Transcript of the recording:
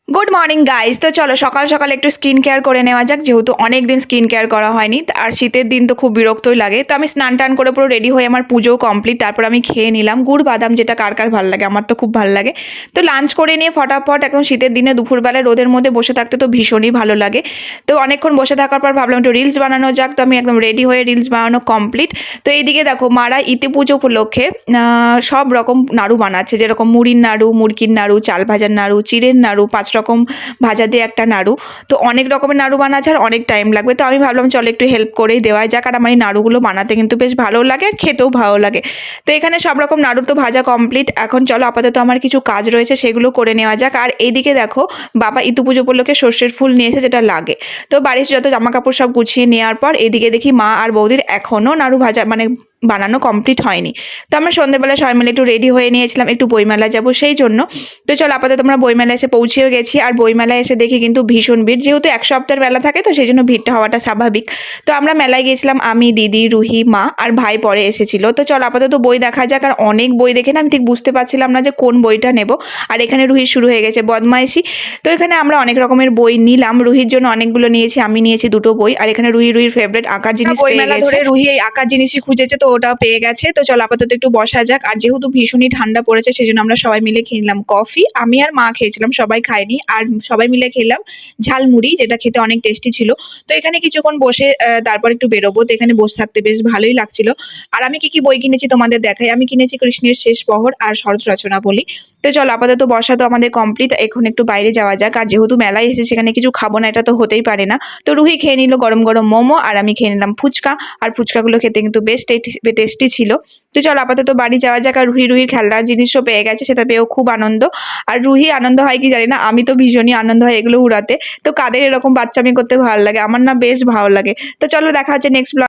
Good morning guys. তো চলো সকাল সকাল একটু স্কিন কেয়ার করে নেওয়া যাক, যেহেতু অনেক দিন স্কিন কেয়ার করা হয়নি। আর শীতের দিন তো খুব বিরক্তই লাগে। তো আমি স্নান টান করে পুরো রেডি হয়ে আমার পুজোও কমপ্লিট। তারপর আমি খেয়ে নিলাম গুড় বাদাম, যেটা কার কার ভালো লাগে, আমার তো খুব ভালো লাগে। তো লাঞ্চ করে নিয়ে ফটাফট এখন শীতের দিনে দুপুরবেলা রোদের মধ্যে বসে থাকতে তো ভীষণই ভালো লাগে। তো অনেকক্ষণ বসে থাকার পর ভাবলাম একটু রিলস বানানো যাক। তো আমি একদম রেডি হয়ে রিলস বানানো কমপ্লিট। তো এইদিকে দেখো মারা ইতি পুজো উপলক্ষে সব রকম নাড়ু বানাচ্ছে, যেরকম মুড়ির নাড়ু, মুরগির নাড়ু, চাল ভাজার নাড়ু, চিড়ের নাড়ু, 5 রকম ভাজা দিয়ে একটা নাড়ু। তো অনেক রকমের নাড়ু বানাচ্ছে আর অনেক টাইম লাগবে। তো আমি ভাবলাম চলো একটু হেল্প করেই দেওয়া যাক। আর আমার এই নাড়ুগুলো বানাতে কিন্তু বেশ ভালো লাগে আর খেতেও ভালো লাগে। তো এখানে সব রকম নাড়ু তো ভাজা কমপ্লিট। এখন চলো আপাতত আমার কিছু কাজ রয়েছে, সেগুলো করে নেওয়া যাক। আর এইদিকে দেখো বাবা ইতু পুজো উপলক্ষে সর্ষের ফুল নিয়ে এসে, যেটা লাগে। তো বাড়ির যত জামা কাপড় সব গুছিয়ে নেওয়ার পর এদিকে দেখি মা আর বৌদির এখনও নাড়ু ভাজা মানে বানানো কমপ্লিট হয়নি। তো আমরা সন্ধ্যেবেলা সবাই মিলে একটু রেডি হয়ে নিয়েছিলাম, একটু বইমেলা যাবো সেই জন্য। তো চলো আপাতত আমরা বইমেলা এসে পৌঁছেও গেছি। আর বইমেলায় এসে দেখি কিন্তু ভীষণ ভিড়, যেহেতু 1 সপ্তাহের মেলা থাকে তো সেই জন্য ভিড়টা হওয়াটা স্বাভাবিক। তো আমরা মেলায় গিয়েছিলাম, আমি, দিদি, রুহি, মা আর ভাই পরে এসেছিল। তো চলো আপাতত বই দেখা যাক। আর অনেক বই দেখে না আমি ঠিক বুঝতে পারছিলাম না যে কোন বইটা নেব। আর এখানে রুহি শুরু হয়ে গেছে বদমাইশি। তো এখানে আমরা অনেক রকমের বই নিলাম। রুহির জন্য অনেকগুলো নিয়েছি, আমি নিয়েছি 2টো বই। আর এখানে রুহির ফেভারিট আঁকার জিনিস পেয়ে গেছে। ধরে রুহি এই আঁকার জিনিসই খুঁজেছে, তো ওটা পেয়ে গেছে। তো চলো আপাতত একটু বসা যাক। আর যেহেতু ভীষণই ঠান্ডা পড়েছে সেই জন্য আমরা সবাই মিলে খেয়ে নিলাম কফি। আমি আর মা খেয়েছিলাম, সবাই খায়নি। আর সবাই মিলে খেলাম ঝালমুড়ি, যেটা খেতে অনেক টেস্টি ছিল। তো এখানে কিছুক্ষণ বসে তারপর একটু বেরোবো। তো এখানে বসে থাকতে বেশ ভালোই লাগছিল। আর আমি কি কি বই কিনেছি তোমাদের দেখাই। আমি কিনেছি কৃষ্ণের শেষ প্রহর আর শরৎ রচনা বলি। তো চলো আপাতত বসা তো আমাদের কমপ্লিট, এখন একটু বাইরে যাওয়া যাক। আর যেহেতু মেলায় এসে সেখানে কিছু খাবো না, এটা তো হতেই পারে না। তো রুহি খেয়ে নিল গরম গরম মোমো আর আমি খেয়ে নিলাম ফুচকা। আর ফুচকাগুলো খেতে কিন্তু বেশ টেস্টি ছিল। তো চলো আপাতত বাড়ি যাওয়া যাক। আর রুহির খেলনার জিনিসও পেয়ে গেছে, সেটা পেয়েও খুব আনন্দ। আর রুহি আনন্দ হয় কি জানি না, আমি তো ভীষণই আনন্দ হয় এগুলো উড়াতে। তো কাদের এরকম বাচ্চামি করতে ভালো লাগে, আমার না বেশ ভালো লাগে। তো চলো দেখা হচ্ছে নেক্সট ব্লগ।